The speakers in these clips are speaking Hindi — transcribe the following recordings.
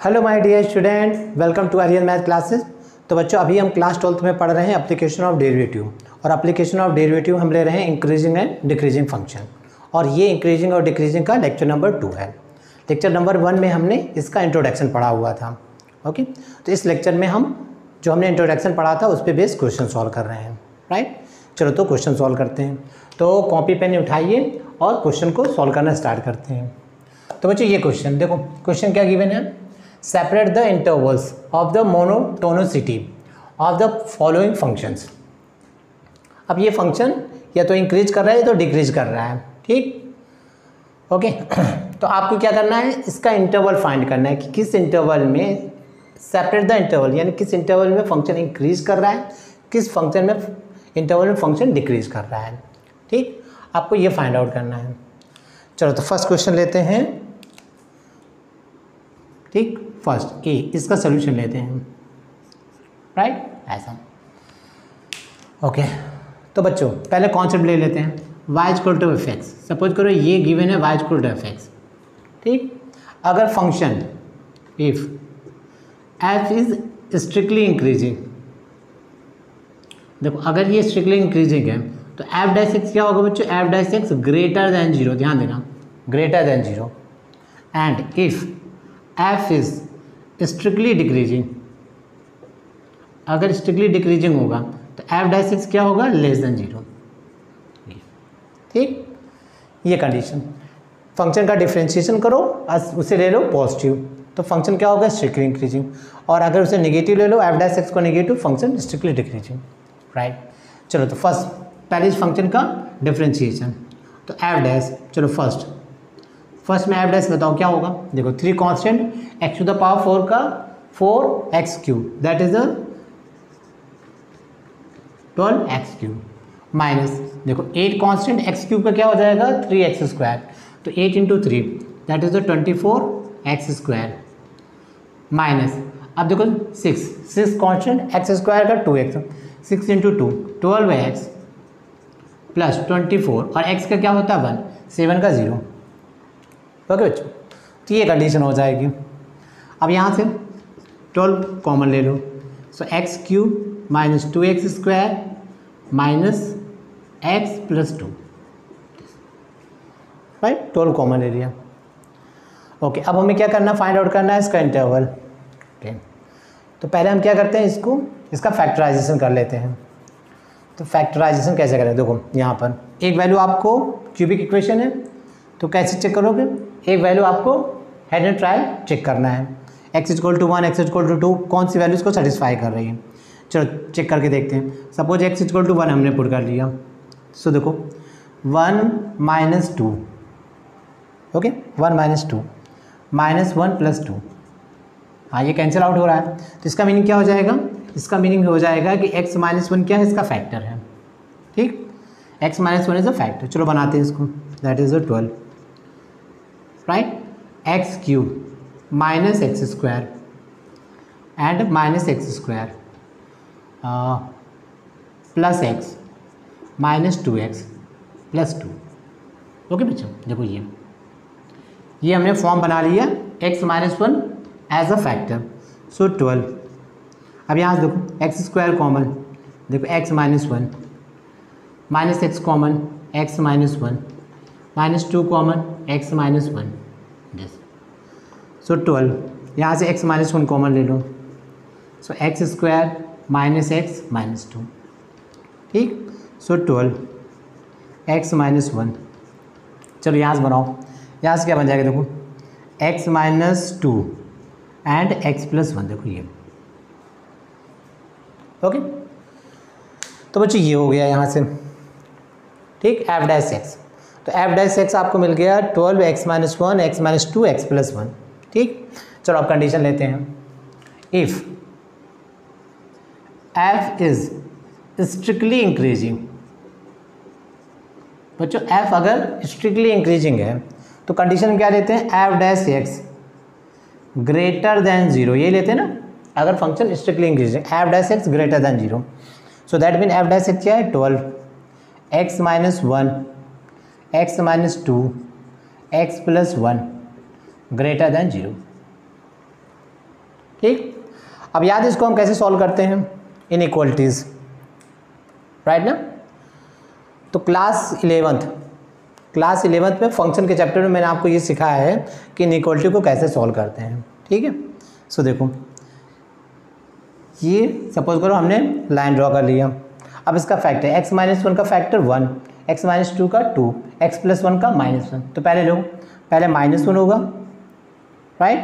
Hello my dear student, welcome to Aryan math classes. तो बच्चों अभी हम क्लास 12th में पढ़ रहे हैं एप्लीकेशन ऑफ डेरिवेटिव, और एप्लीकेशन ऑफ डेरिवेटिव हम ले रहे हैं इंक्रीजिंग एंड डिक्रीजिंग फंक्शन। और ये इंक्रीजिंग और डिक्रीजिंग का लेक्चर नंबर 2 है। लेक्चर नंबर 1 में हमने इसका इंट्रोडक्शन पढ़ा हुआ था। ओके, तो इस लेक्चर में हम जो हमने इंट्रोडक्शन पढ़ा था उस पर बेस क्वेश्चन सॉल्व कर रहे हैं। राइट, चलो तो क्वेश्चन सॉल्व करते हैं। तो कॉपी पेन उठाइए और क्वेश्चन को सॉल्व करना स्टार्ट करते हैं। तो बच्चों ये क्वेश्चन देखो, क्वेश्चन क्या गिवन है, separate the intervals of the monotonicity of the following functions. अब ये फंक्शन या तो इंक्रीज कर रहा है या तो डिक्रीज कर रहा है। ठीक, ओके। तो आपको क्या करना है, इसका इंटरवल फाइंड करना है कि किस इंटरवल में, सेपरेट द इंटरवल यानी किस इंटरवल में फंक्शन इंक्रीज कर रहा है, किस फंक्शन में इंटरवल में फंक्शन डिक्रीज कर रहा है। ठीक, आपको ये फाइंड आउट करना है। चलो तो फर्स्ट क्वेश्चन लेते हैं। ठीक, फर्स्ट ए, इसका सोल्यूशन लेते हैं। राइट, ऐसा। ओके, तो बच्चों पहले कॉन्सेप्ट ले लेते हैं, y equal to F X. Suppose करो ये गिवन है y equal to F X. ठीक, अगर function if f is strictly increasing, देखो अगर ये स्ट्रिक्टली इंक्रीजिंग है तो f डैश एक्स क्या होगा बच्चों, f dash X greater than 0, ध्यान देना, greater than 0। And if f is strictly decreasing, अगर स्ट्रिक्टली डिक्रीजिंग होगा तो f डैश एक्स क्या होगा, लेस देन 0। ठीक, ये कंडीशन। फंक्शन का डिफरेंशिएशन करो, उसे ले लो पॉजिटिव, तो फंक्शन क्या होगा, स्ट्रिक्टली इंक्रीजिंग। और अगर उसे नेगेटिव ले लो, f डैश एक्स को negative, function strictly decreasing. Right, चलो तो फर्स्ट पहले इस फंक्शन का डिफरेंशिएशन, तो f डैश, चलो फर्स्ट में f डैश बताओ क्या होगा। देखो 3 constant x to the power 4 का 4x cube, that is the 12x cube, minus देखो 8 कांस्टेंट x क्यूब का क्या हो जाएगा, 3x स्क्वायर, तो 8 into 3 that is the 24x square, minus अब देखो 6 कांस्टेंट x स्क्वायर का 2x, 6 इंटू 2 12x प्लस 24, और x का क्या होता है 1, 7 का 0। ओके बच्चों, तो ये कंडीशन हो जाएगी। अब यहाँ से 12 कॉमन ले लो, सो x cube minus 2x square minus x plus 2। Right, 12 common ले लिया। ओके, अब हमें क्या करना, फाइंड आउट करना है इसका इंटरवल। ओके, तो पहले हम क्या करते हैं, इसका फैक्टराइजेशन कर लेते हैं। तो फैक्टराइजेशन कैसे करें, देखो यहाँ पर एक वैल्यू आपको क्यूबिक इक्वेशन है, तो कैसे चेक करोगे, एक वैल्यू आपको हेड एंड ट्रायल चेक करना है। x equal to 1, x equal to 2, कौन सी वैल्यूज़ को सेटिस्फाई कर रही है। चलो चेक करके देखते हैं। सपोज x इक्वल टू 1 हमने पुट कर लिया, सो देखो 1 minus 2, okay 1 minus 2 minus 1 plus 2, हाँ ये कैंसिल आउट हो रहा है। तो इसका मीनिंग क्या हो जाएगा, इसका मीनिंग हो जाएगा कि x माइनस 1 क्या है, इसका फैक्टर है। ठीक, x minus 1 is a factor. चलो बनाते हैं इसको, that is 12। Right, x cube minus x square and minus x square plus x minus 2x plus 2। Okay बच्चों, देखो ये हमने फॉर्म बना लिया, x minus 1 as a factor, so 12। अब यहाँ से देखो एक्स स्क्वायर कॉमन, देखो x minus 1 minus x common, x minus 1 minus 2 common, x minus 1, yes, so 12। यहाँ से x माइनस 1 कॉमन ले लो, so x square minus x minus 2। ठीक, सो 12 x माइनस 1। चलो यहाँ से बनाओ, यहाँ से क्या बन जाएगा, देखो x minus 2 and x plus 1, देखो ये। ओके, तो बच्चों ये हो गया यहाँ से। ठीक, f डैश एक्स, तो f डैश एक्स आपको मिल गया 12x minus 1, x minus 2, x plus 1। ठीक, चलो अब कंडीशन लेते हैं। If f is strictly increasing, बच्चों f अगर स्ट्रिक्टली इंक्रीजिंग है तो कंडीशन क्या लेते हैं, f dash X greater than 0, ये लेते हैं ना। अगर function strictly increasing, f dash X greater than 0, so that mean f dash x क्या है, 12 x minus 1, x minus 2, x plus 1 greater than 0। ठीक, अब याद इसको हम कैसे सॉल्व करते हैं, इनइक्वालिटीज़, राइट ना। तो क्लास 11th में फंक्शन के चैप्टर में मैंने आपको ये सिखाया है कि इनइक्वालिटी को कैसे सॉल्व करते हैं। ठीक है, सो देखो ये सपोज करो हमने लाइन ड्रॉ कर लिया। अब इसका फैक्टर x - 1 का फैक्टर 1, x - 2 का 2, x + 1 का -1। तो पहले लो, पहले -1 होगा, राइट,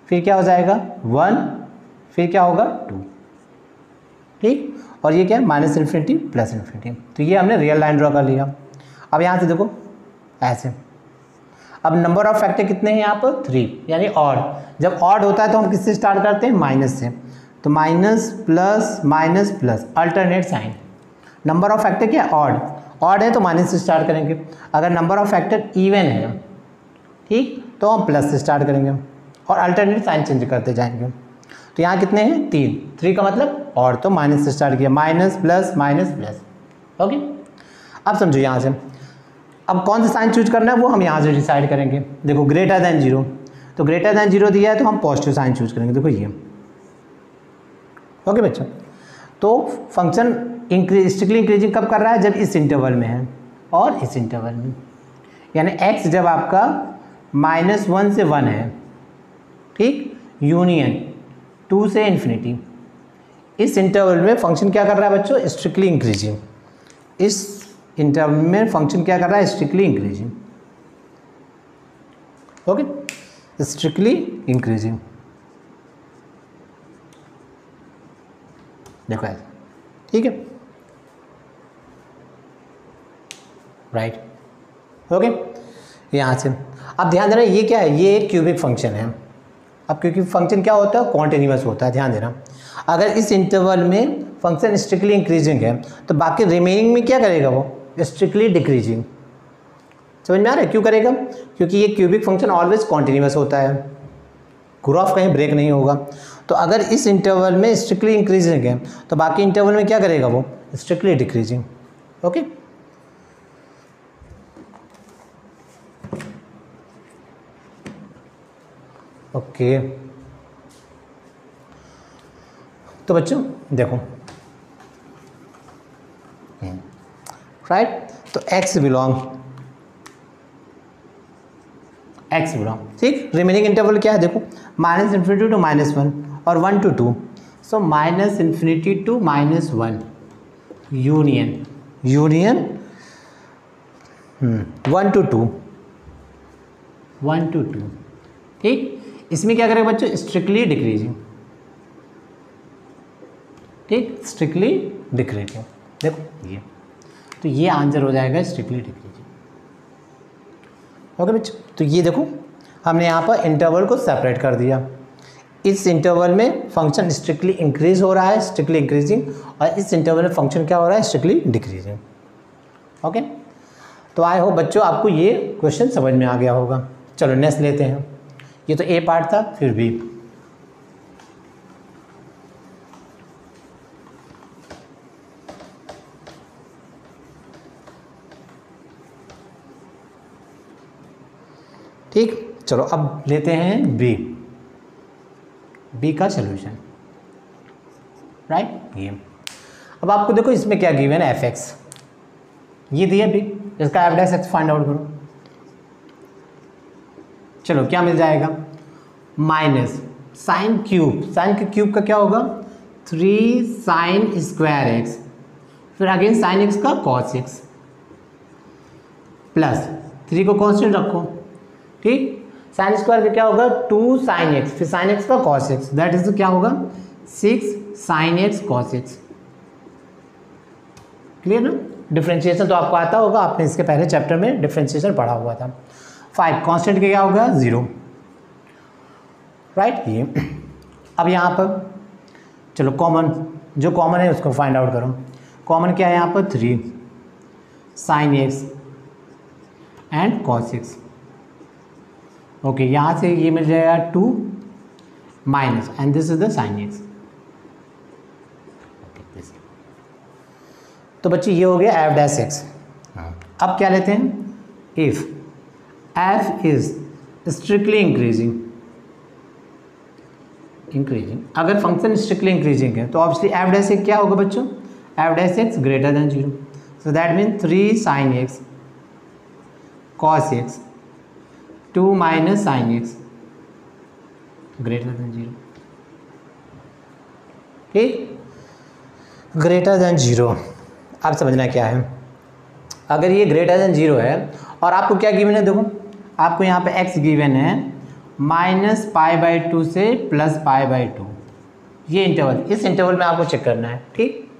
फिर क्या हो जाएगा 1, फिर क्या होगा 2। ठीक, और ये क्या है -∞ +∞। तो ये हमने रियल लाइन ड्रॉ कर लिया। अब यहाँ से देखो ऐसे, अब नंबर ऑफ फैक्टर कितने हैं यहाँ पर 3, यानी ऑड। जब ऑड होता है तो हम किससे स्टार्ट करते हैं, माइनस से। तो minus plus plus alternate sign. Number of factor क्या है, ऑड है तो माइनस से स्टार्ट करेंगे। अगर नंबर ऑफ फैक्टर इवन है, ठीक, तो हम प्लस से स्टार्ट करेंगे और अल्टरनेट साइन चेंज करते जाएंगे। तो यहाँ कितने हैं 3 का मतलब ऑड, तो माइनस से स्टार्ट किया, माइनस प्लस प्लस। ओके, अब समझो यहाँ से अब कौन सा साइन चूज करना है वो हम यहाँ से डिसाइड करेंगे। देखो ग्रेटर देन 0, तो ग्रेटर देन 0 दिया है तो हम पॉजिटिव साइन चूज करेंगे। देखो ये, ओके बच्चों। तो फंक्शन स्ट्रिक्टली इंक्रीजिंग कब कर रहा है, जब इस इंटरवल में है और इस इंटरवल में, यानी x जब आपका -1 से 1 है, ठीक, यूनियन 2 से इन्फिनिटी, इस इंटरवल में फंक्शन क्या कर रहा है बच्चों, स्ट्रिक्टली इंक्रीजिंग। इस इंटरवल में फंक्शन क्या कर रहा है, strictly increasing. Okay, strictly increasing, देखो ऐसे, ठीक है, राइट, ओके। यहाँ से अब ध्यान देना, ये क्या है, ये एक क्यूबिक फंक्शन है। अब क्योंकि फंक्शन क्या होता है, कॉन्टिन्यूअस होता है। ध्यान देना, अगर इस इंटरवल में फंक्शन स्ट्रिक्टली इंक्रीजिंग है तो बाकी रिमेनिंग में क्या करेगा, वो स्ट्रिक्टली डिक्रीजिंग। समझ में आ रहा है क्यों करेगा, क्योंकि ये क्यूबिक फंक्शन ऑलवेज कॉन्टिन्यूअस होता है, ग्राफ कहीं ब्रेक नहीं होगा। तो अगर इस इंटरवल में स्ट्रिक्टली इंक्रीजिंग है तो बाकी इंटरवल में क्या करेगा, वो स्ट्रिक्टली डिक्रीजिंग। Okay, okay. तो बच्चों देखो, राइट, तो x बिलोंग, ठीक, रिमेनिंग इंटरवल क्या है, देखो -∞ to -1 और 1 to 2। So -∞ to -1 union 1 to 2, ठीक। इसमें क्या करेगा बच्चों, स्ट्रिक्टली डिक्रीजिंग, ठीक, स्ट्रिक्टली डिक्रीजिंग। देखो ये, तो ये आंसर हो जाएगा स्ट्रिक्टली डिक्रीजिंग। ओके बच्चों, तो ये देखो हमने यहाँ पर इंटरवल को सेपरेट कर दिया। इस इंटरवल में फंक्शन स्ट्रिक्टली इंक्रीज हो रहा है, स्ट्रिक्टली इंक्रीजिंग, और इस इंटरवल में फंक्शन क्या हो रहा है, स्ट्रिक्टली डिक्रीजिंग। ओके, तो आई होप बच्चों आपको ये क्वेश्चन समझ में आ गया होगा। चलो नेक्स्ट लेते हैं। ये तो ए पार्ट था, फिर बी। ठीक, चलो अब लेते हैं बी का सॉल्यूशन, राइट। ये अब आपको देखो इसमें क्या गिवन है, fx, ये दिया बी, इसका f' फाइंड आउट करो। चलो क्या मिल जाएगा, माइनस साइन क्यूब का क्या होगा, 3 sin² x, फिर अगेन sin x का cos x, प्लस 3 को कांस्टेंट रखो, ठीक, sin² का क्या होगा 2 sin x, फिर sin x का cos x, दैट इज क्या होगा 6 sin x cos x। Clear ना, डिफरेंशिएशन तो आपको आता होगा, आपने इसके पहले चैप्टर में डिफरेंशिएशन पढ़ा हुआ था। 5 कांस्टेंट के क्या होगा 0, राइट। ये अब यहाँ पर चलो कॉमन, जो कॉमन है उसको फाइंड आउट करो। कॉमन क्या है यहाँ पर 3 sin x and cos x। Okay, यहाँ से ये मिल जाएगा 2 minus and this is the sin x। तो बच्चे ये हो गया f'(x). अब क्या लेते हैं, if f is strictly increasing, increasing. अगर फंक्शन स्ट्रिक्टली इंक्रीजिंग है तो ऑब्वियसली एफ डैश एक्स क्या होगा बच्चों, F dash X greater than 0। So that mean 3 sine x cos x 2 minus sine x greater than 0। ठीक, ग्रेटर देन 0। अब समझना क्या है, अगर ये ग्रेटर देन 0 है और आपको क्या गिवन है, देखो आपको यहाँ पे x गिवन है -π/2 से +π/2, ये इंटरवल, इस इंटरवल में आपको चेक करना है। ठीक,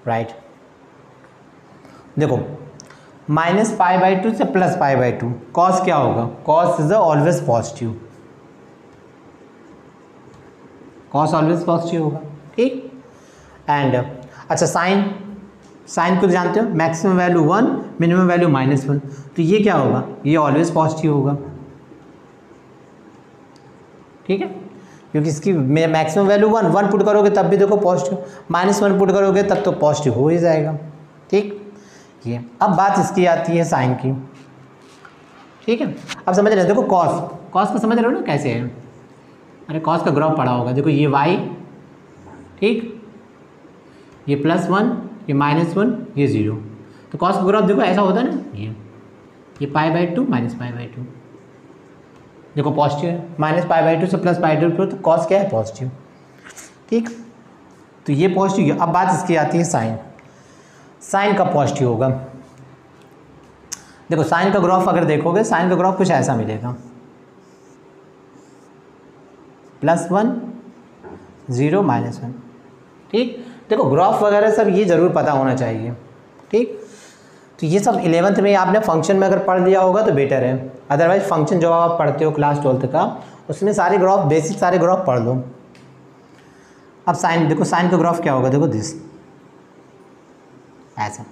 राइट। देखो -π/2 से +π/2, कॉस क्या होगा, cos is always positive, cos always positive होगा। ठीक, एंड अच्छा साइन, साइन को जानते हो, मैक्सिमम वैल्यू 1 मिनिमम वैल्यू -1, तो ये क्या होगा, ये ऑलवेज पॉजिटिव होगा। ठीक है, क्योंकि इसकी मैक्सिमम वैल्यू 1 पुट करोगे तब भी देखो पॉजिटिव, -1 पुट करोगे तब तो पॉजिटिव हो ही जाएगा। ठीक, ये अब बात इसकी आती है साइन की। ठीक है, अब समझ रहे हो, देखो कॉस, कॉस को समझ रहे हो ना कैसे है, अरे कॉस का ग्राफ पड़ा होगा, देखो ये y, ठीक, ये +1, ये -1, ये 0, तो कॉस का ग्राफ देखो ऐसा होता है ना, ये π/2 -π/2, देखो पॉजिटिव है, -π/2 से +π/2, तो कॉस क्या है, पॉजिटिव। ठीक, तो ये पॉजिटिव है। अब बात इसकी आती है साइन, साइन का पॉजिटिव होगा। देखो साइन का ग्राफ अगर देखोगे, साइन का ग्राफ कुछ ऐसा मिलेगा, +1 0 -1। ठीक, देखो ग्राफ वगैरह सब ये ज़रूर पता होना चाहिए। ठीक, तो ये सब 11th में आपने फंक्शन में अगर पढ़ लिया होगा तो बेटर है, अदरवाइज फंक्शन जो आप पढ़ते हो क्लास 12th का, उसमें सारे ग्राफ, बेसिक सारे ग्राफ पढ़ लो। अब साइन, देखो साइन का ग्राफ क्या होगा, देखो दिस ऐसा।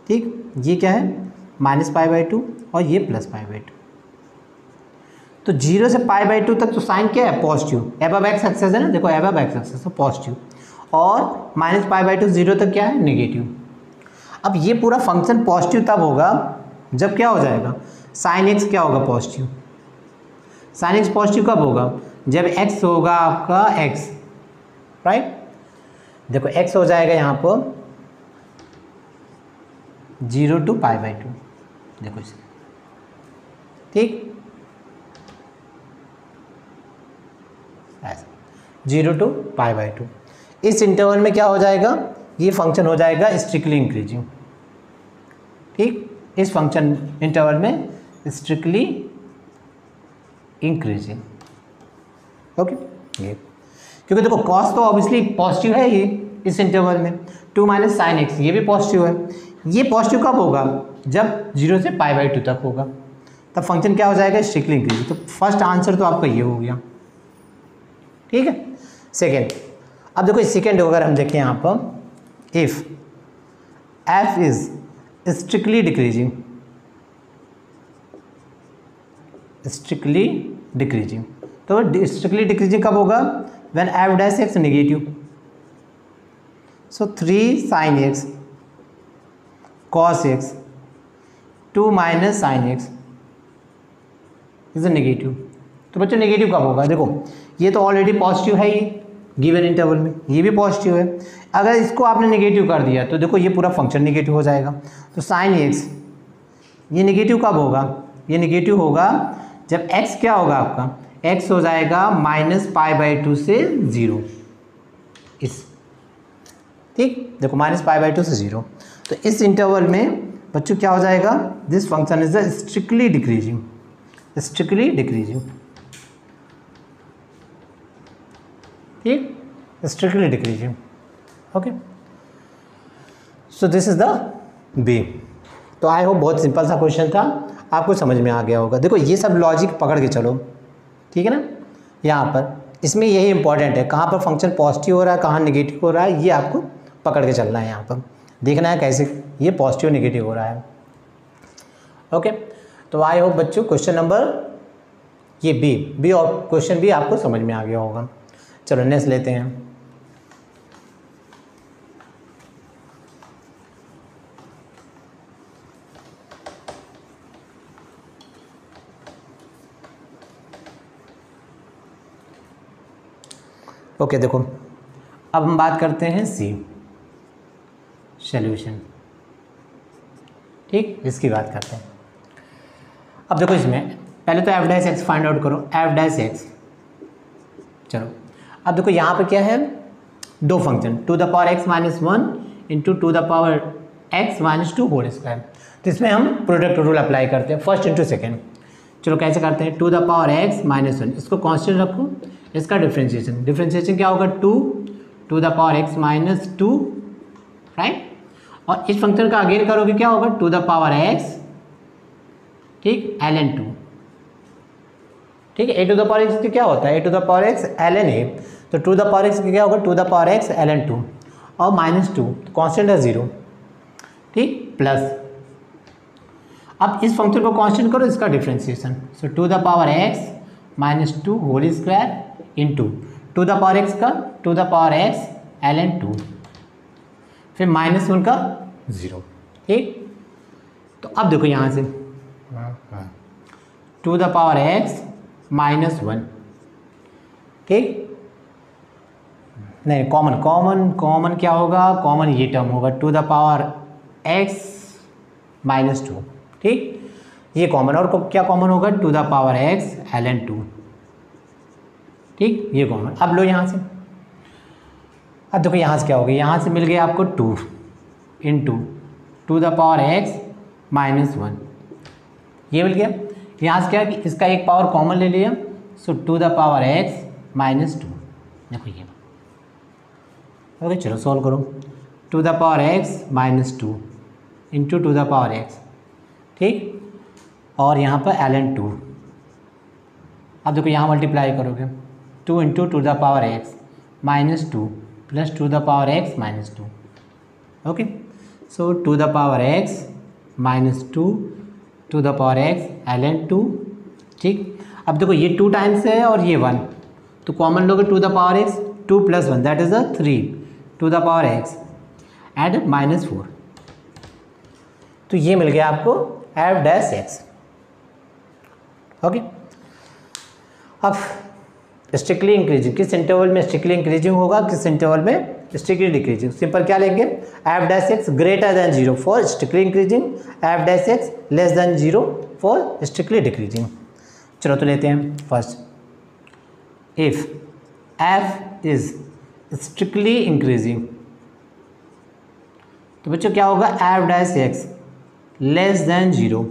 ठीक, ये क्या है, -π/2 और ये +π/2, तो 0 से π/2 तक तो साइन क्या है, पॉजिटिव, एबव एक्स एक्सेस है ना, देखो एबव एक्स एक्सेस तो पॉजिटिव, और -π/2 0 तक क्या है, नेगेटिव। अब ये पूरा फंक्शन पॉजिटिव तब होगा जब क्या हो जाएगा, साइन एक्स क्या होगा, पॉजिटिव। साइन एक्स पॉजिटिव कब होगा, जब एक्स होगा आपका एक्स, राइट। देखो एक्स हो जाएगा यहाँ पर 0 to π/2, देखो इसे। ठीक, ऐसा 0 to π/2, इस इंटरवल में क्या हो जाएगा, ये फंक्शन हो जाएगा स्ट्रिक्टली इंक्रीजिंग। ठीक, इस फंक्शन इंटरवल में स्ट्रिक्टली इंक्रीजिंग। ओके, ये क्योंकि देखो कॉस तो ऑब्वियसली पॉजिटिव है, ये इस इंटरवल में 2 माइनस साइन एक्स, ये भी पॉजिटिव है। ये पॉजिटिव कब होगा, जब 0 से π/2 तक होगा, तब फंक्शन क्या हो जाएगा, स्ट्रिक्टली इंक्रीजिंग। तो फर्स्ट आंसर तो आपका ये हो गया। ठीक है, सेकेंड, अब देखो सेकेंड अगर हम देखें यहाँ पर, if f is strictly decreasing, strictly decreasing, तो स्ट्रिक्टली डिक्रीजिंग कब होगा, when f dash x negative. So 3 sine x cos x 2 minus sine x is negative. तो बच्चों नेगेटिव कब होगा, देखो ये तो ऑलरेडी पॉजिटिव है, ये गिवन इंटरवल में ये भी पॉजिटिव है, अगर इसको आपने नेगेटिव कर दिया तो देखो ये पूरा फंक्शन नेगेटिव हो जाएगा। तो साइन एक्स ये नेगेटिव कब होगा, ये नेगेटिव होगा जब x क्या होगा आपका, x हो जाएगा -π/2 से 0 इस। ठीक, देखो -π/2 से 0, तो इस इंटरवल में बच्चों क्या हो जाएगा, this function is the strictly decreasing, strictly decreasing. ठीक, strictly decreasing. Okay, so this is the B. तो आई होप बहुत सिंपल सा क्वेश्चन था, आपको समझ में आ गया होगा। देखो ये सब लॉजिक पकड़ के चलो, ठीक है ना। यहाँ पर इसमें यही इंपॉर्टेंट है, कहाँ पर फंक्शन पॉजिटिव हो रहा है, कहाँ नेगेटिव हो रहा है, ये आपको पकड़ के चलना है। यहाँ पर देखना है कैसे ये पॉजिटिव नेगेटिव हो रहा है। ओके, तो आई होप बच्चों क्वेश्चन नंबर ये बी और क्वेश्चन बी आपको समझ में आ गया होगा। चलो नेक्स्ट लेते हैं। ओके देखो, अब हम बात करते हैं सी सॉल्यूशन, ठीक, इसकी बात करते हैं। अब देखो इसमें पहले तो F dash X find out करो, एफ डैश एक्स। चलो अब देखो यहाँ पे क्या है, दो function, two the power x minus one into two the power x minus two whole square. तो इसमें हम प्रोडक्ट रूल अप्लाई करते हैं, फर्स्ट इंटू सेकेंड। चलो कैसे करते हैं, two the power x minus one, इसको कांस्टेंट रखो, इसका डिफ्रेंशिएशन, डिफ्रेंशिएशन क्या होगा, two two the power x minus two, right. और इस फंक्शन का अगेन करोगे क्या होगा, टू द पावर एक्स, ठीक, ln टू, ठीक है। A to the power x क्या होता है, A to the power x ln A, तो टू द पावर एक्स क्या होगा, two the power x ln to, और माइनस टू कॉन्स्टेंट है जीरो, ठीक, प्लस अब इस फंक्शन को कांस्टेंट करो, इसका differentiation, so two the power x minus two whole square into two the power x का two the power x ln two, फिर माइनस वन का जीरो, ठीक। तो अब देखो यहाँ से two the power x minus one, ठीक, नहीं कॉमन कॉमन कॉमन क्या होगा, कॉमन ये टर्म होगा, two the power x minus two, ठीक, ये कॉमन, और क्या कॉमन होगा, two the power x ln two, ठीक, ये कॉमन। अब लो यहाँ से, अब देखो यहाँ से क्या होगा, यहाँ से मिल गया आपको to into two the power x minus one, ये मिल गया। यहाँ से क्या है कि इसका एक पावर कॉमन ले लिया, so two the power x minus two, देखो ये, ओके। चलो सॉल्व करो, two the power x minus two into two the power x, ठीक, और यहाँ पर ln टू। अब देखो यहाँ मल्टीप्लाई करोगे, two into two the power x minus two plus two the power x minus two, okay. So two the power x minus two two the power x ln two, ठीक। अब देखो ये टू टाइम्स है और ये वन, तो कॉमन लोगे two the power X, two plus one that is a three, two the power X and minus four, तो ये मिल गया आपको एफ डैश एक्स, ओके। अब स्ट्रिक्टली इंक्रीजिंग, किस इंटरवल में स्ट्रिक्टली इंक्रीजिंग होगा, किस इंटरवल में स्ट्रिक्टली डिक्रीजिंग। सिंपल क्या लेंगे, F dash X greater than zero for strictly increasing, F dash x less than zero for strictly decreasing. चलो तो लेते हैं first, if f is strictly increasing, तो बच्चों क्या होगा, F dash x less than zero,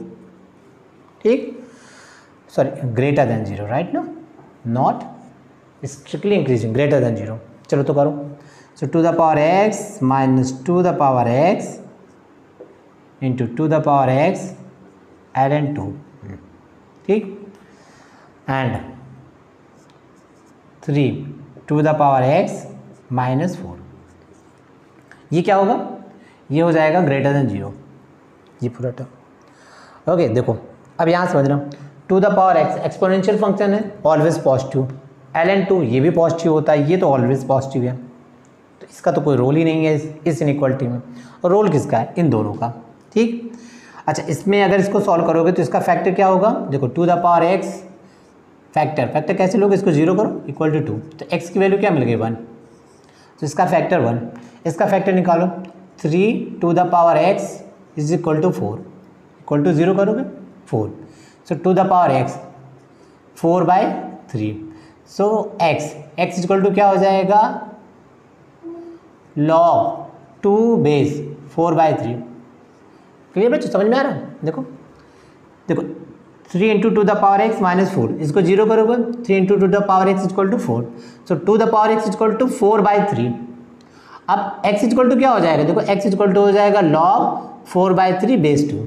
ठीक, sorry greater than zero, right ना, not strictly increasing, greater than zero. चलो तो करो, so two the power x minus two the power x into two the power x ln two, ठीक, and three two the power x minus four, ये क्या होगा, ये हो जाएगा ग्रेटर देन जीरो, ये पूरा टर्म, ओके। देखो अब यहाँ समझना, two the power X exponential function है, ऑलवेज पॉजिटिव, ln टू ये भी पॉजिटिव होता है, ये तो ऑलवेज पॉजिटिव है, तो इसका तो कोई रोल ही नहीं है इस इनइक्वालिटी में, और रोल किसका है, इन दोनों का, ठीक। अच्छा इसमें अगर इसको सॉल्व करोगे तो इसका फैक्टर क्या होगा, देखो two the power x factor कैसे लोगे, इसको जीरो करो इक्वल टू टू, तो एक्स की वैल्यू क्या मिल गई, वन, तो इसका फैक्टर वन, इसका फैक्टर निकालो, three two the power x is equal to four, equal to zero करोगे four, so two the power x four by three, so x equal to क्या हो जाएगा, log two base four by three. Clear बच्चों, समझ में आ रहा है, देखो देखो three into two the power x minus four, इसको जीरो करोगे, three into two the power X equal to four, so two the power X equal to four by three. अब एक्स इक्वल टू क्या हो जाएगा, देखो एक्स इक्वल टू हो जाएगा log four by three base two,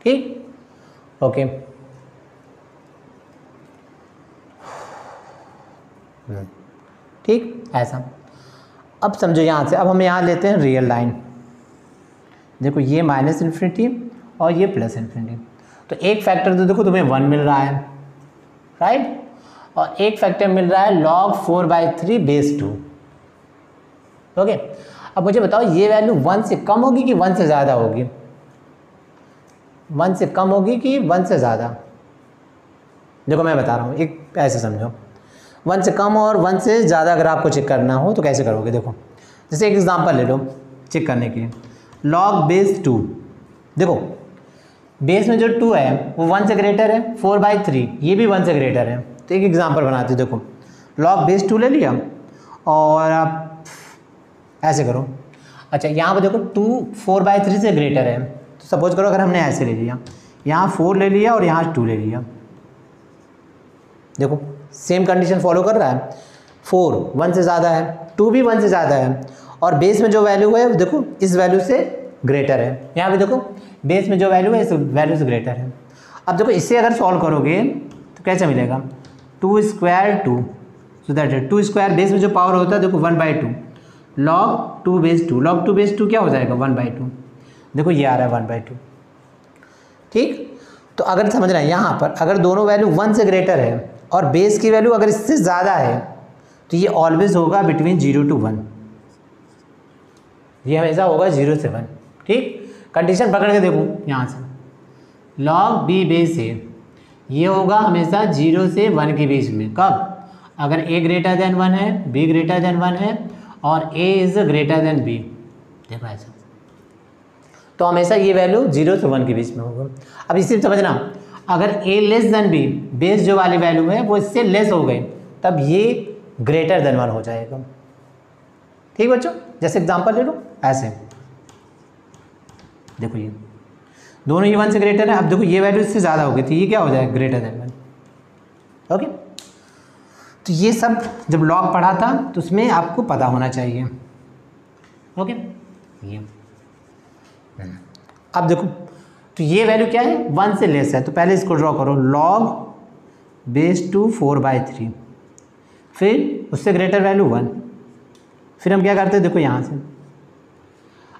ठीक, ओके। ठीक, ऐसा। अब समझो यहाँ से, अब हम यहाँ लेते हैं रियल लाइन, देखो ये माइनस इन्फिनिटी और ये प्लस इन्फिनिटी, तो एक फैक्टर तो देखो तुम्हें वन मिल रहा है, राइट, और एक फैक्टर मिल रहा है log four by three base two, okay. अब मुझे बताओ ये वैल्यू वन से कम होगी कि वन से ज़्यादा होगी, वन से कम होगी कि वन से ज़्यादा, देखो मैं बता रहा हूँ, एक ऐसे समझो, 1 से कम और 1 से ज़्यादा अगर आपको चेक करना हो तो कैसे करोगे? देखो जैसे एक एग्जांपल ले लो चेक करने के लिए, लॉग बेस 2। देखो बेस में जो 2 है वो 1 से ग्रेटर है, 4/3 ये भी 1 से ग्रेटर है। तो एक एग्जांपल बनाते देखो, लॉग बेस 2 ले लिया और आप ऐसे करो। अच्छा यहाँ पर देखो 2 4/3 से ग्रेटर है, तो सपोज करो अगर हमने ऐसे ले लिया, यहाँ 4 ले लिया और यहाँ 2 ले लिया, देखो सेम कंडीशन फॉलो कर रहा है। 4 1 से ज़्यादा है, 2 भी 1 से ज़्यादा है, और बेस में जो वैल्यू है देखो इस वैल्यू से ग्रेटर है। यहाँ पे देखो बेस में जो वैल्यू है इस वैल्यू से ग्रेटर है। अब देखो इससे अगर सॉल्व करोगे तो कैसे मिलेगा? 2 स्क्वायर 2, सो दैट है 2 स्क्वायर, बेस में जो पावर होता है देखो 1/2, लॉग 2 बेस 2, लॉग 2 बेस 2 क्या हो जाएगा? 1/2। देखो ये आ रहा है 1/2। ठीक, तो अगर समझना है यहाँ पर अगर दोनों वैल्यू 1 से ग्रेटर है और बेस की वैल्यू अगर इससे ज़्यादा है तो ये ऑलवेज होगा बिटवीन 0 to 1, ये हमेशा होगा 0 से 1। ठीक, कंडीशन पकड़ के देखो यहाँ से, लॉग बी बेस ए ये होगा हमेशा 0 से 1 के बीच में। कब? अगर a ग्रेटर देन 1 है, b ग्रेटर देन 1 है और a is greater then b, देखो ऐसा, तो हमेशा ये वैल्यू 0 से 1 के बीच में होगा। अब इसी समझना, अगर a less than b, base जो वाली वैल्यू है वो इससे लेस हो गई, तब ये ग्रेटर देन 1 हो जाएगा। ठीक बच्चों, जैसे एग्जांपल ले लो ऐसे, देखो ये दोनों ही 1 से ग्रेटर है। अब देखो ये वैल्यू इससे ज़्यादा हो गई थी, ये क्या हो जाएगा? Greater than 1। ओके, तो ये सब जब लॉग पढ़ा था तो उसमें आपको पता होना चाहिए। ओके, ये अब देखो तो ये वैल्यू क्या है? 1 से लेस है, तो पहले इसको ड्रॉ करो, लॉग बेस 2 4/3, फिर उससे ग्रेटर वैल्यू 1, फिर हम क्या करते हैं? देखो यहाँ से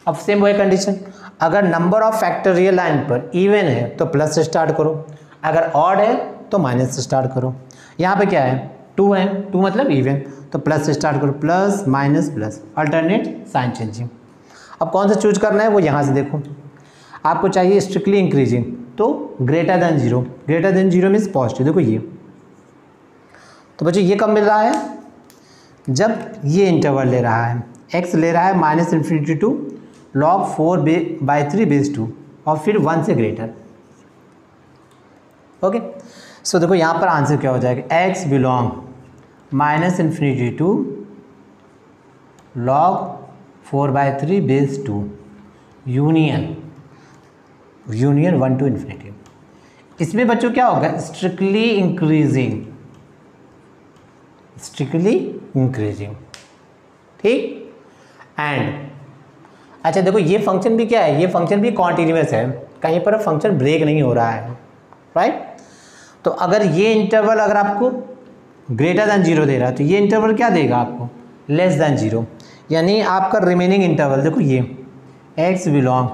अब सेम वही कंडीशन, अगर नंबर ऑफ फैक्टोरियल लाइन पर इवन है तो प्लस से स्टार्ट करो, अगर ऑड है तो माइनस से स्टार्ट करो। यहाँ पे क्या है? 2 है, 2 मतलब इवन, तो प्लस से स्टार्ट करो, plus minus plus, alternate sign changing. अब कौन सा चूज करना है वो यहाँ से देखो, आपको चाहिए स्ट्रिक्टली इंक्रीजिंग, तो greater than 0, greater than 0 means positive. देखो ये, तो बच्चों ये कब मिल रहा है? जब ये इंटरवल ले रहा है, x ले रहा है -∞ टू log 4/3 बेस 2 और फिर 1 से ग्रेटर। ओके, सो देखो यहाँ पर आंसर क्या हो जाएगा? x belong -∞ to log 4/3 base 2 union 1 to ∞। इसमें बच्चों क्या होगा? Strictly increasing. ठीक, एंड अच्छा देखो ये फंक्शन भी क्या है? ये फंक्शन भी कॉन्टिन्यूस है, कहीं पर फंक्शन ब्रेक नहीं हो रहा है, राइट? तो अगर ये इंटरवल अगर आपको ग्रेटर देन 0 दे रहा है तो ये इंटरवल क्या देगा आपको? लेस देन 0, यानी आपका रिमेनिंग इंटरवल देखो ये x बिलोंग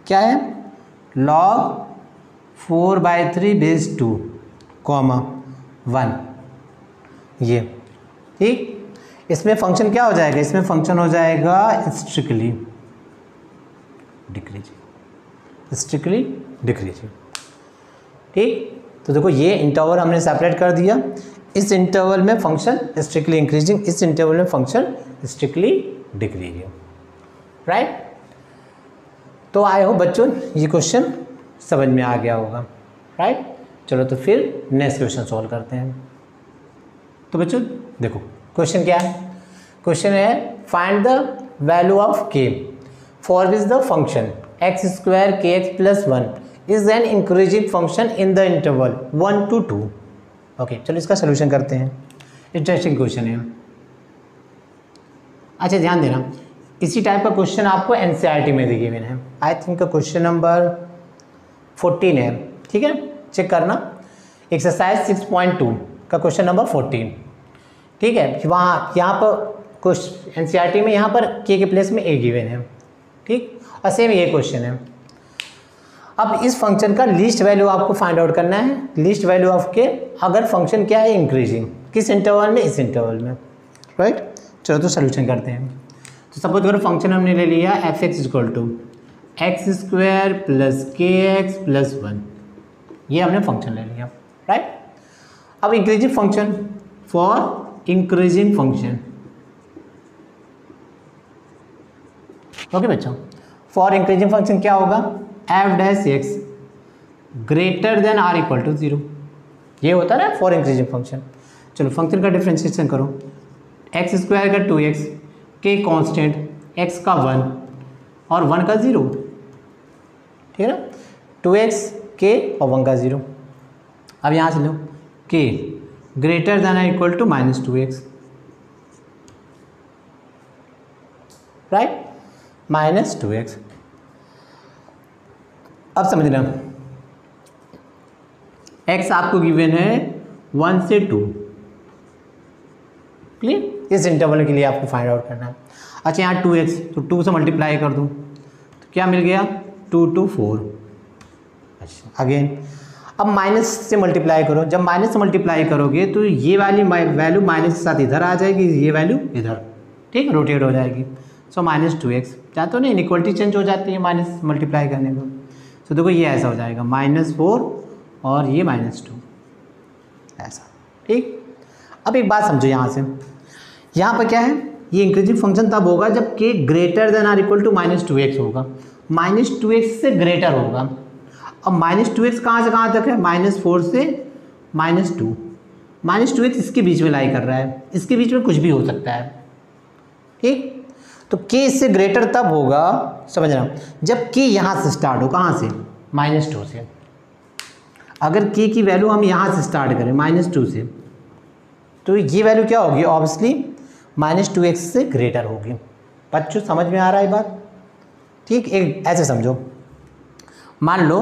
क्या है? log 4/3 बेस 2 1, ये ठीक। इसमें फंक्शन क्या हो जाएगा? इसमें फंक्शन हो जाएगा स्ट्रिक्टली डिक्रीजिंग। ठीक, तो देखो ये इंटरवल हमने सेपरेट कर दिया, इस इंटरवल में फंक्शन स्ट्रिक्टली इंक्रीजिंग, इस इंटरवल में फंक्शन स्ट्रिक्टली डिक्रीजिंग, राइट? तो आई होप बच्चों ये क्वेश्चन समझ में आ गया होगा, राइट? चलो तो फिर नेक्स्ट क्वेश्चन सॉल्व करते हैं। तो बच्चों देखो क्वेश्चन क्या है? क्वेश्चन है find the value of k for which the function x² kx + 1 is an increasing function in the interval 1 to 2। Okay, चलो इसका सोल्यूशन करते हैं। इंटरेस्टिंग क्वेश्चन है। अच्छा ध्यान देना, इसी टाइप का क्वेश्चन आपको एनसीईआरटी में दिए हुए हैं। आई थिंक क्वेश्चन नंबर 14 है, ठीक है, चेक करना। एक्सरसाइज 6.2 का क्वेश्चन नंबर 14, ठीक है। वहाँ यहाँ पर कुछ एनसीईआरटी में यहाँ पर के प्लेस में a गिवन है, ठीक, और सेम ये क्वेश्चन है। अब इस फंक्शन का लीस्ट वैल्यू आपको फाइंड आउट करना है। लीस्ट वैल्यू ऑफ के, अगर फंक्शन क्या है? इंक्रीजिंग, किस इंटरवल में? इस इंटरवल में, राइट? चलो तो सोल्यूशन करते हैं। तो सपोज करो फंक्शन हमने ले लिया f(x) = x² + kx + 1, ये हमने फंक्शन ले लिया, राइट? अब increasing function for increasing function. Okay बच्चों, फॉर इंक्रीजिंग फंक्शन क्या होगा, F dash X greater than or equal to 0, ये होता है ना फॉर इंक्रीजिंग फंक्शन। चलो फंक्शन का डिफ्रेंशिएशन करो, एक्स स्क्वायर का 2x के कांस्टेंट, x का 1 और 1 का 0, ठीक है ना, 2x के और 1 का 0। अब यहाँ से लो k ग्रेटर देन और equal to -2x, right, -2x। अब समझना, x आपको गिवन है 1 से 2, क्लियर, इस इंटरवल के लिए आपको फाइंड आउट करना है। अच्छा यहाँ 2x, तो 2 से मल्टीप्लाई कर दूँ तो क्या मिल गया, 2 to 4। अच्छा अगेन अब माइनस से मल्टीप्लाई करो, जब माइनस से मल्टीप्लाई करोगे तो ये वाली वैल्यू माइनस के साथ इधर आ जाएगी, ये वैल्यू इधर, ठीक, रोटेट हो जाएगी। सो -2x, चाहते हो ना इनइक्वलिटी चेंज हो जाती है माइनस मल्टीप्लाई करने को। तो देखो ये ऐसा हो जाएगा -4 और ये -2, ऐसा, ठीक। अब एक बात समझो यहाँ से, यहाँ पर क्या है, ये इंक्रीजिंग फंक्शन तब होगा जब k greater than or equal to -2x होगा, -2x से ग्रेटर होगा। अब -2x कहाँ से कहाँ तक है, -4 से -2, -2x इसके बीच में लाई कर रहा है, इसके बीच में कुछ भी हो सकता है, ठीक। तो k इससे ग्रेटर तब होगा, समझना, जब k यहाँ से स्टार्ट हो, कहाँ से, -2 से। अगर k की वैल्यू हम यहाँ से स्टार्ट करें -2 से, तो ये वैल्यू क्या होगी, ऑब्वियसली -2x से ग्रेटर होगी। बच्चों समझ में आ रहा है बात, ठीक। एक ऐसे समझो, मान लो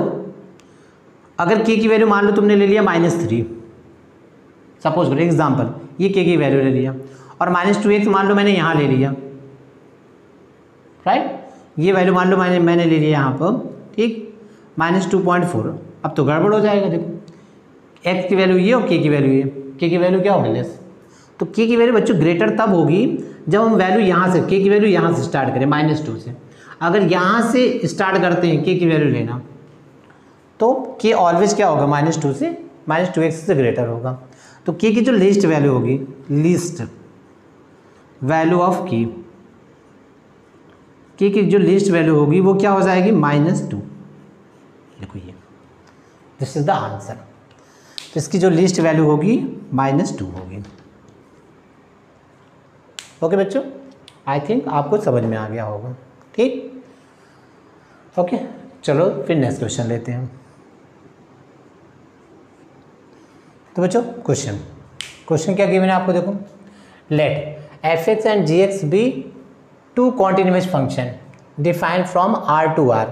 अगर k की वैल्यू मान लो तुमने ले लिया -3, सपोज करो एग्जांपल, ये k की वैल्यू ले लिया, और -2x मान लो मैंने यहाँ ले लिया, राइट, ये वैल्यू मान लो मैंने ले लिया यहाँ पर, ठीक, -2.4। अब तो गड़बड़ हो जाएगा, देखो x की वैल्यू ये और k की वैल्यू ये, k की वैल्यू क्या होगी, लेस। तो k की वैल्यू बच्चों ग्रेटर तब होगी जब हम वैल्यू यहाँ से, k की वैल्यू यहाँ से स्टार्ट करें -2 से। अगर यहाँ से स्टार्ट करते हैं k की वैल्यू लेना, तो k ऑलवेज क्या होगा, -2 से, -2x से ग्रेटर होगा। तो k की जो लीस्ट वैल्यू होगी, लीस्ट वैल्यू ऑफ k की जो लीस्ट वैल्यू होगी वो क्या हो जाएगी, -2। देखो ये, दिस इज द आंसर। तो इसकी जो लीस्ट वैल्यू होगी -2 होगी। ओके बच्चों, आई थिंक आपको समझ में आ गया होगा, ठीक। ओके चलो फिर नेक्स्ट क्वेश्चन लेते हैं। तो बच्चों क्वेश्चन क्या गिवन है आपको, देखो, let f(x) and g(x) be two continuous function defined from r to r।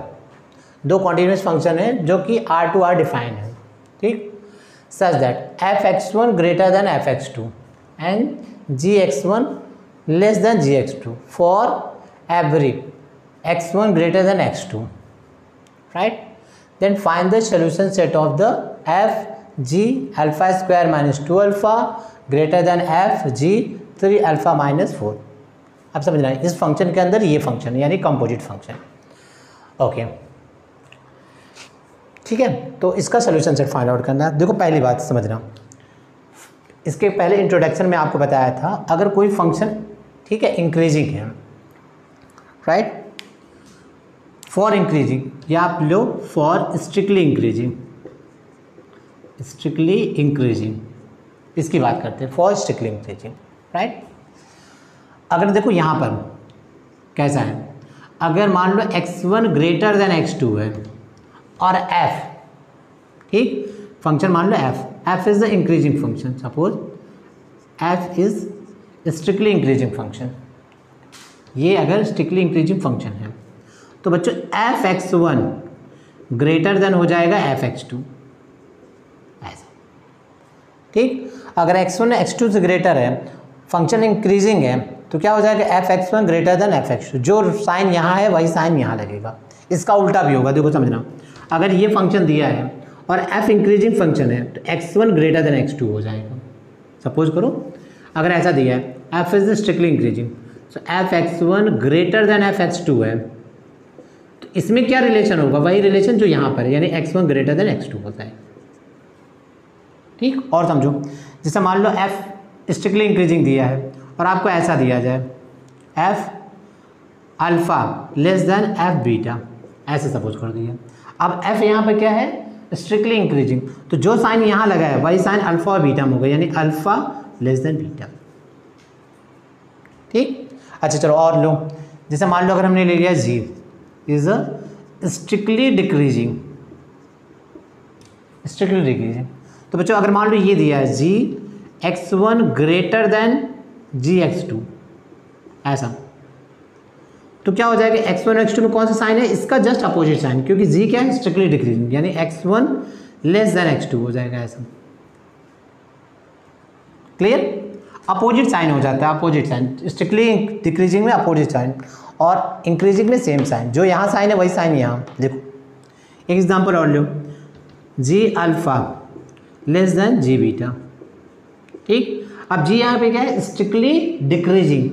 दो कॉन्टिन्यूस फंक्शन है जो कि r to r डिफाइन है, ठीक, such that f(x1) greater than f(x2) and g(x1) less than g(x2) for every x1 greater than x2, right? Then find the solution set of the f g alpha square minus 2 alpha greater than f g 3 alpha minus 4। अब समझना है, इस फंक्शन के अंदर ये फंक्शन यानी कंपोजिट फंक्शन, ओके, ठीक है। तो इसका सोल्यूशन सेट फाइंड आउट करना है। देखो पहली बात समझना, इसके पहले इंट्रोडक्शन में आपको बताया था, अगर कोई फंक्शन, ठीक है, इंक्रीजिंग है, राइट, फॉर इंक्रीजिंग, या आप लो फॉर स्ट्रिक्टली इंक्रीजिंग, इसकी बात करते हैं, फॉर स्ट्रिक्टली इंक्रीजिंग, राइट। अगर देखो यहाँ पर कैसा है, अगर मान लो x1 ग्रेटर देन x2 है और f, ठीक, फंक्शन मान लो f is the increasing function, suppose f is strictly increasing function, ये अगर स्ट्रिक्टली इंक्रीजिंग फंक्शन है तो बच्चों f(x1) ग्रेटर देन हो जाएगा f(x2), ऐसा, ठीक। अगर x1 x2 से ग्रेटर है, फंक्शन इंक्रीजिंग है, तो क्या हो जाएगा f(x1) ग्रेटर देन f(x2), जो साइन यहाँ है वही साइन यहाँ लगेगा। इसका उल्टा भी होगा, देखो समझना, अगर ये फंक्शन दिया है और f इंक्रीजिंग फंक्शन है तो x1 ग्रेटर देन x2 हो जाएगा। सपोज करो अगर ऐसा दिया है f is strictly increasing, so f(x1) greater than f(x2) है, तो इसमें क्या रिलेशन होगा, वही रिलेशन जो यहाँ पर है, यानी x1 ग्रेटर देन x2 होता है, ठीक। और समझो, जैसे मान लो f स्ट्रिक्टली इंक्रीजिंग दिया है और आपको ऐसा दिया जाए F alpha less than F beta, ऐसे सपोज कर दिया। अब एफ यहाँ पर क्या है, स्ट्रिक्टली इंक्रीजिंग, तो जो साइन यहाँ लगा है वही साइन अल्फ़ा और बीटा में होगा, यानी अल्फ़ा लेस देन बीटा। ठीक, अच्छा चलो और लो, जैसे मान लो अगर हमने ले लिया जी इज अ स्ट्रिक्टली डिक्रीजिंग, तो बच्चों अगर मान लो ये दिया है जी x1 ग्रेटर देन जी x2, ऐसा, तो क्या हो जाएगा, x1 और x2 में कौन सा साइन है, इसका जस्ट अपोजिट साइन, क्योंकि जी क्या है, स्ट्रिक्टली डिक्रीजिंग, यानी x1 लेस देन x2 हो जाएगा ऐसा। क्लियर, अपोजिट साइन हो जाता है, अपोजिट साइन, स्ट्रिक्टली डिक्रीजिंग में अपोजिट साइन और इंक्रीजिंग में सेम साइन, जो यहाँ साइन है वही साइन यहाँ। देखो एक एग्जांपल और लो, जी अल्फ़ा लेस देन जी बीटा। ठीक, अब जी यहाँ पे क्या है, स्ट्रिक्टली डिक्रीजिंग,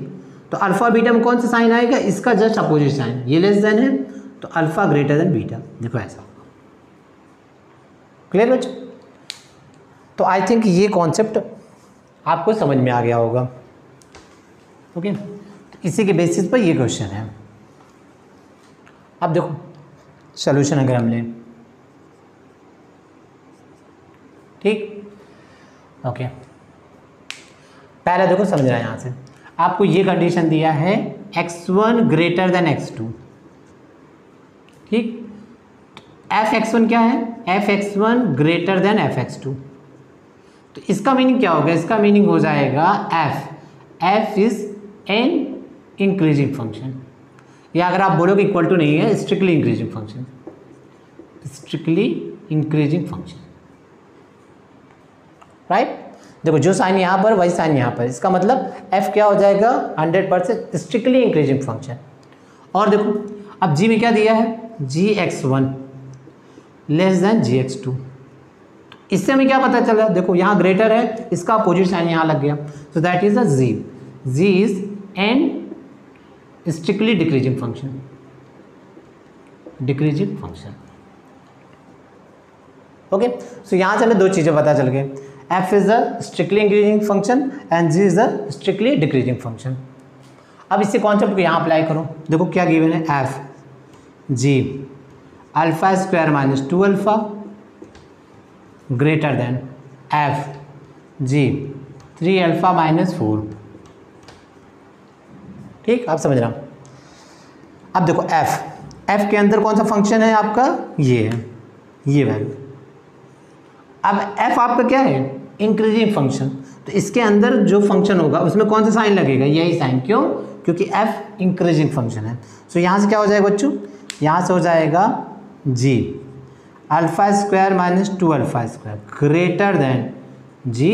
तो अल्फ़ा बीटा में कौन सा साइन आएगा, इसका जस्ट अपोजिट साइन, ये लेस देन है तो अल्फ़ा ग्रेटर देन बीटा, देखो ऐसा। क्लियर बच्चों, तो आई थिंक ये कॉन्सेप्ट आपको समझ में आ गया होगा। ओके, तो इसी के बेसिस पर ये क्वेश्चन है। अब देखो सॉल्यूशन अगर हम लें, ठीक, ओके, पहले देखो समझना, यहाँ से आपको ये कंडीशन दिया है x1 ग्रेटर देन x2। ठीक, एफ एक्स1 क्या है, एफ एक्स1 ग्रेटर देन एफ एक्स2, तो इसका मीनिंग क्या होगा, इसका मीनिंग हो जाएगा F is an increasing function, या अगर आप बोलोगे इक्वल टू नहीं है, strictly increasing function, strictly increasing function, right. देखो जो साइन यहाँ पर वही साइन यहाँ पर, इसका मतलब f क्या हो जाएगा, 100% स्ट्रिक्टली इंक्रीजिंग फंक्शन। और देखो अब g में क्या दिया है, gx1 लेस देन gx2, इससे हमें क्या पता चला, देखो यहाँ ग्रेटर है, इसका अपोजिट साइन यहाँ लग गया, so that is the g is an strictly decreasing function, decreasing function. Okay, so यहाँ से हमें दो चीज़ें पता चल गई, f is a strictly increasing function and g is a strictly decreasing function। अब इसी कॉन्सेप्ट को यहाँ अप्लाई करो, देखो क्या गिवन है, f g alpha square minus 2 alpha greater than f g 3 alpha minus 4। ठीक, आप समझ रहे हो। अब देखो f के अंदर कौन सा फंक्शन है आपका, ये है, ये वैल्यू। अब f आपका क्या है, इंक्रीजिंग फंक्शन, तो इसके अंदर जो फंक्शन होगा उसमें कौन सा साइन लगेगा, यही साइन, क्यों, क्योंकि f इंक्रीजिंग फंक्शन है। सो यहाँ से क्या हो जाएगा बच्चों, यहाँ से हो जाएगा g alpha square minus 2 alpha square greater than g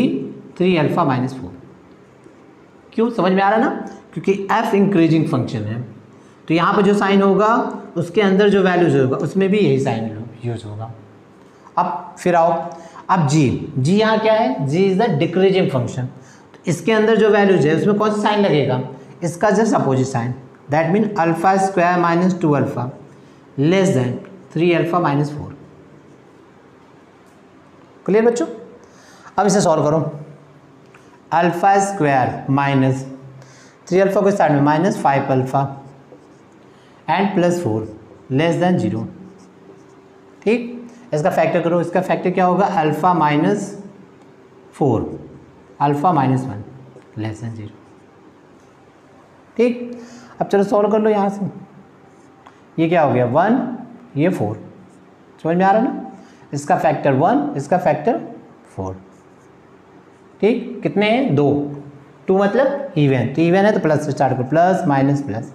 3 alpha minus 4। क्यों, समझ में आ रहा है ना, क्योंकि f इंक्रीजिंग फंक्शन है, तो यहाँ पर जो साइन होगा उसके अंदर जो वैल्यूज होगा उसमें भी यही साइन यूज होगा। अब फिर आओ, अब जी यहाँ क्या है, जी इज द डिक्रीजिंग फंक्शन, तो इसके अंदर जो वैल्यूज है उसमें कौन सा साइन लगेगा, इसका just opposite sign, that mean alpha square minus 2 alpha less than 3 alpha minus 4। Clear बच्चों, अब इसे सॉल्व करो, अल्फा स्क्वायर माइनस 3 अल्फा को साइड में minus 5 alpha and plus 4 less than 0। ठीक, इसका फैक्टर करो, इसका फैक्टर क्या होगा, alpha minus 4 alpha minus 1 less than 0। ठीक, अब चलो सॉल्व कर लो यहाँ से, ये क्या हो गया 1, ये 4, समझ में आ रहा है ना, इसका फैक्टर 1, इसका फैक्टर 4। ठीक, कितने हैं, 2 मतलब इवन, तो इवन है तो प्लस से स्टार्ट करो, प्लस माइनस प्लस।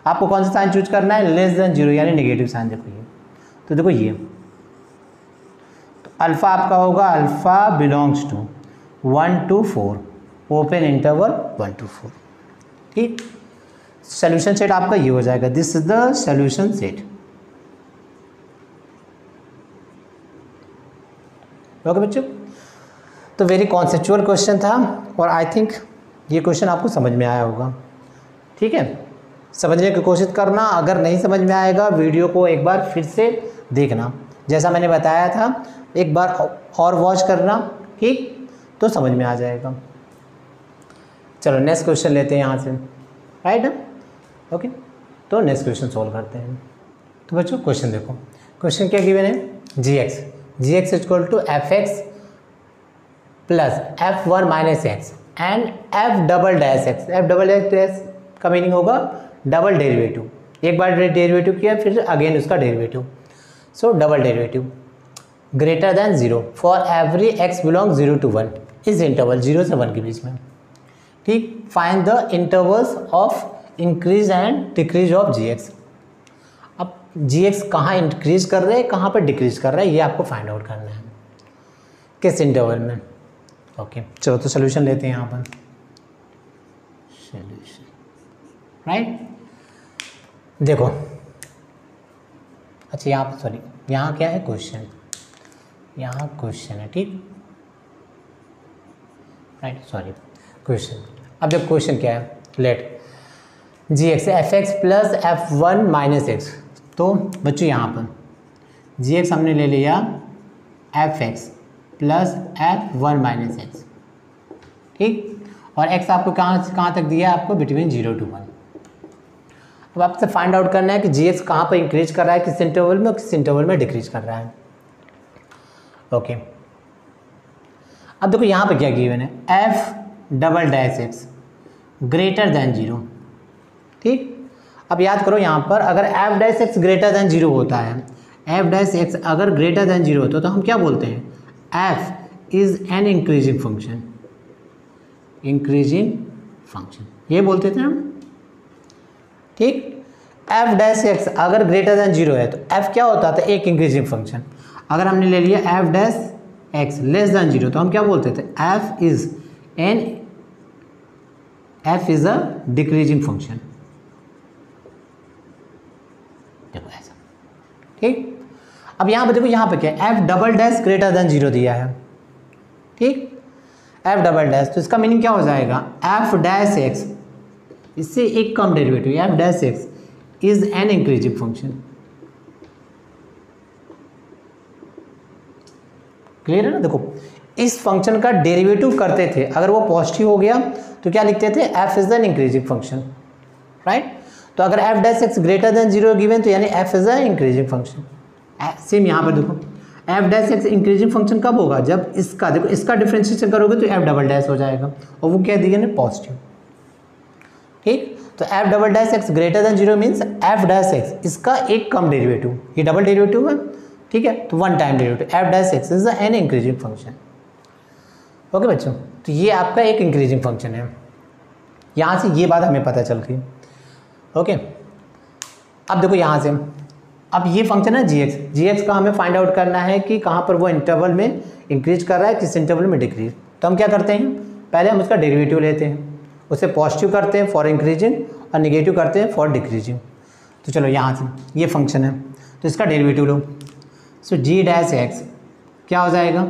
आपको कौन सा साइन चूज करना है, लेस देन 0 यानी नेगेटिव साइन। देखो ये, तो देखो ये अल्फ़ा आपका होगा, alpha belongs to 1 to 4 open interval 1 to 4। ठीक, सोल्यूशन सेट आपका ये हो जाएगा, this is the solution set. Okay बच्चों, तो वेरी कॉन्सेप्चुअल क्वेश्चन था और आई थिंक ये क्वेश्चन आपको समझ में आया होगा। ठीक है, समझने की कोशिश करना, अगर नहीं समझ में आएगा वीडियो को एक बार फिर से देखना, जैसा मैंने बताया था एक बार और वॉच करना, ठीक, तो समझ में आ जाएगा। चलो नेक्स्ट क्वेश्चन लेते हैं यहाँ से, राइट ना। ओके, तो नेक्स्ट क्वेश्चन सॉल्व करते हैं। तो बच्चों क्वेश्चन देखो, क्वेश्चन क्या गिवन है, g x equal to F x plus f one minus x and f double dash x. F double dash का मीनिंग होगा डबल डेरिवेटिव, एक बार डेरिवेटिव किया फिर अगेन उसका derivative, so double derivative greater than 0 for every x belong 0 to 1 इस इंटरवल 0 से 1 के बीच में। ठीक, find the intervals of increase and decrease of G X. अब जी एक्स कहाँ इंक्रीज कर रहे हैं, कहाँ पर डिक्रीज कर रहा है, ये आपको फाइंड आउट करना है, किस इंटरवल में। ओके, चलो तो सोल्यूशन लेते हैं यहाँ पर। सोल्यूशन, राइट, देखो अच्छा यहाँ पर सॉरी, यहाँ क्या है क्वेश्चन, यहाँ क्वेश्चन है, ठीक, राइट, सॉरी क्वेश्चन। अब जब क्वेश्चन क्या है, let g x f x plus f one minus x. तो बच्चों यहाँ पर जी एक्स हमने ले लिया f x plus f one minus x, ठीक, और एक्स आपको कहाँ से कहाँ तक दिया है, आपको बिटवीन 0 to 1। अब आपसे फाइंड आउट करना है कि जी एक्स कहाँ पर इंक्रीज कर रहा है, किस इंटरवल में और किस इंटरवल में डिक्रीज कर रहा है। ओके, अब देखो यहाँ पे क्या गिवन है, F double dash X greater than 0, ठीक। अब याद करो यहाँ पर अगर F dash X greater than 0 होता है, एफ डैश एक्स अगर ग्रेटर देन 0 होता है तो हम क्या बोलते हैं, F is an increasing function, increasing function ये बोलते थे हम, ठीक। एफ डैश एक्स अगर ग्रेटर देन 0 है तो एफ क्या होता था, एक इंक्रीजिंग फंक्शन। अगर हमने ले लिया F dash x less than 0 तो हम क्या बोलते थे, F is a decreasing function, देखो ऐसा, ठीक। अब यहाँ पे देखो, यहाँ पे क्या है, F double dash greater than 0 दिया है, ठीक, एफ डबल डैश, तो इसका मीनिंग क्या हो जाएगा, एफ डैश एक्स इससे एक कम derivative, f dash x is an increasing function. Clear है ना। देखो इस फंक्शन का डेरिवेटिव करते थे, अगर वो पॉजिटिव हो गया तो क्या लिखते थे, F is an increasing function, right. तो अगर F dash X greater than 0 given तो यानी F is an increasing function. Same यहाँ पर देखो, F dash x increasing function कब होगा, जब इसका देखो इसका डिफरेंशिएशन करोगे तो एफ डबल डैश हो जाएगा, और वो क्या दिया ना, पॉजिटिव, ठीक। तो F double dash X greater than 0 means F dash x इसका एक कम डेरिवेटिव, ये डबल डेरिवेटिव है, ठीक है, तो one time derivative, f dash x is an increasing function. Okay बच्चों, तो ये आपका एक इंक्रीजिंग फंक्शन है, यहाँ से ये बात हमें पता चल गई। ओके, अब देखो यहाँ से, अब ये फंक्शन है जी एक्स का हमें फाइंड आउट करना है कि कहाँ पर वो इंटरवल में इंक्रीज कर रहा है, किस इंटरवल में डिक्रीज। तो हम क्या करते हैं, पहले हम उसका डेरिवेटिव लेते हैं, उसे पॉजिटिव करते हैं फॉर इंक्रीजिंग और निगेटिव करते हैं फॉर डिक्रीजिंग। तो चलो यहाँ से ये फंक्शन है तो इसका डेरिवेटिव लो, सो जी डैश एक्स क्या हो जाएगा,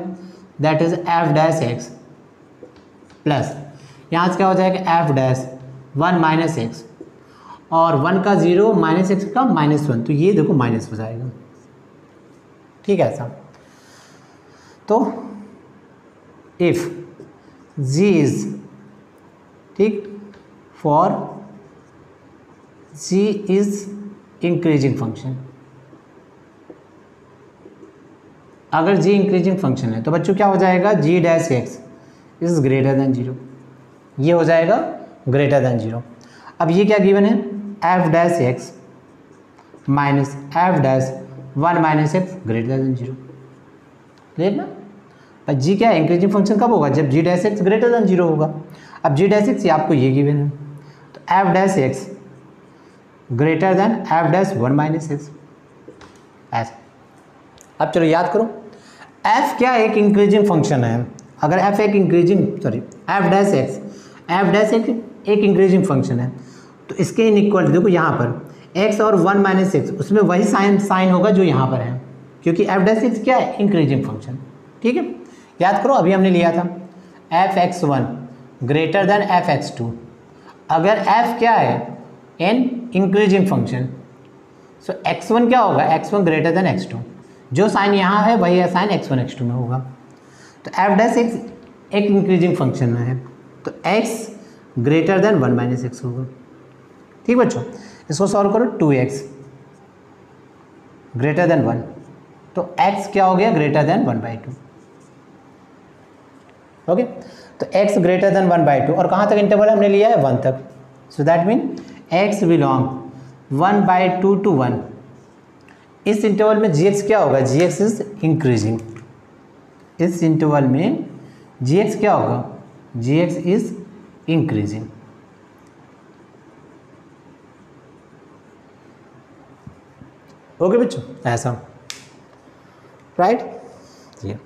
that is F dash x plus यहाँ से क्या हो जाएगा, एफ डैश 1 माइनस एक्स, और 1 का 0 माइनस एक्स का -1, तो ये देखो माइनस हो जाएगा, ठीक है ऐसा। तो इफ जी इज, ठीक, for G is increasing function, अगर जी इंक्रीजिंग फंक्शन है तो बच्चों क्या हो जाएगा, g dash x is greater than 0, ये हो जाएगा ग्रेटर देन 0। अब ये क्या गिवन है, F dash x minus F dash 1 minus x greater than 0, clear ना। पर जी क्या है, इंक्रीजिंग फंक्शन कब होगा, जब जी डैश एक्स ग्रेटर देन 0 होगा। अब जी डैश एक्स ये आपको ये गिवन है, तो F dash X greater then F dash 1 minus x, ऐसा। अब चलो याद करो, एफ क्या एक इंक्रीजिंग फंक्शन है, अगर एफ एक इंक्रीजिंग एफ डैश एक्स एक इंक्रीजिंग फंक्शन है तो इसके इनइक्वलिटी देखो यहाँ पर एक्स और 1 माइनस एक्स, उसमें वही साइन होगा जो यहाँ पर है, क्योंकि एफ डैश एक्स क्या है, इंक्रीजिंग फंक्शन, ठीक है। याद करो अभी हमने लिया था F x 1 greater than F x 2, अगर एफ क्या है, एन इंक्रीजिंग फंक्शन, सो x1 क्या होगा, x1 ग्रेटर देन x2, जो साइन यहाँ है वही साइन x1 x2 में होगा। तो एफ डैश एक्स एक इंक्रीजिंग फंक्शन में है, तो x greater than 1 minus x होगा। ठीक बच्चों, इसको सॉल्व करो। 2x ग्रेटर देन 1, तो x क्या हो गया? Greater than 1/2। ओके, तो x ग्रेटर देन 1/2 और कहाँ तक इंटरवल हमने लिया है? 1 तक। So that mean x belong 1/2 to 1। इस इंटरवल में gx क्या होगा? gx is increasing. इस इंटरवल में gx क्या होगा? gx is increasing. ओके बच्चों, ऐसा राइट ये।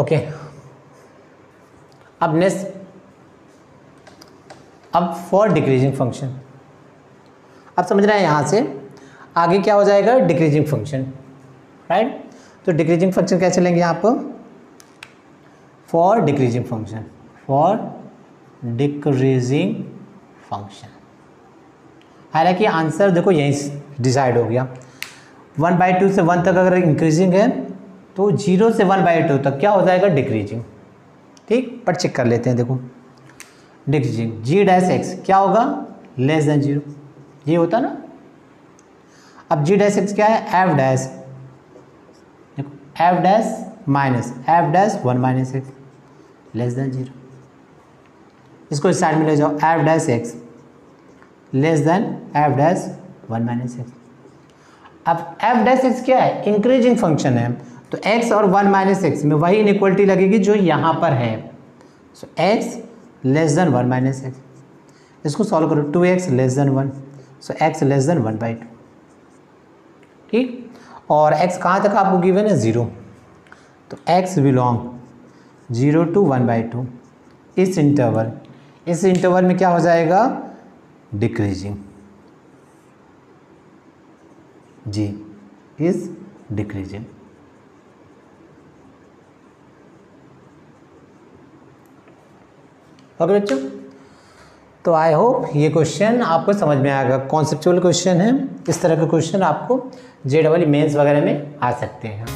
ओके, अब नेक्स्ट, अब फॉर डिक्रीजिंग फंक्शन। अब समझ रहे हैं यहाँ से आगे क्या हो जाएगा? Decreasing function, right. तो डिक्रीजिंग फंक्शन कैसे लेंगे आप? For decreasing function, for decreasing function. हालांकि आंसर देखो यहीं डिसाइड हो गया। 1/2 से 1 तक अगर इंक्रीजिंग है तो 0 से 1/2 तक क्या हो जाएगा? डिक्रीजिंग। ठीक, पर चेक कर लेते हैं। देखो डिक्रीजिंग g' क्या होगा? लेस देन 0, ये होता ना। अब g' क्या है? f', देखो f' minus f' 1 minus x less than 0। इसको इस साइड में ले जाओ, f' less than f' 1 minus x. अब f' क्या है? इंक्रीजिंग फंक्शन है, तो x और 1 माइनस एक्स में वही इनइक्वलिटी लगेगी जो यहाँ पर है। सो x less than 1 minus x. इसको सॉल्व करो। 2x लेस देन 1, सो x लेस देन 1/2। ठीक, और x कहाँ तक आपको गिवन है? 0, तो x बिलोंग 0 to 1/2। इस इंटरवल में क्या हो जाएगा? Decreasing. g is decreasing. Okay बच्चों, तो आई होप ये क्वेश्चन आपको समझ में आएगा। कॉन्सेप्चुअल क्वेश्चन है, इस तरह के क्वेश्चन आपको JEE मेंस वगैरह में आ सकते हैं।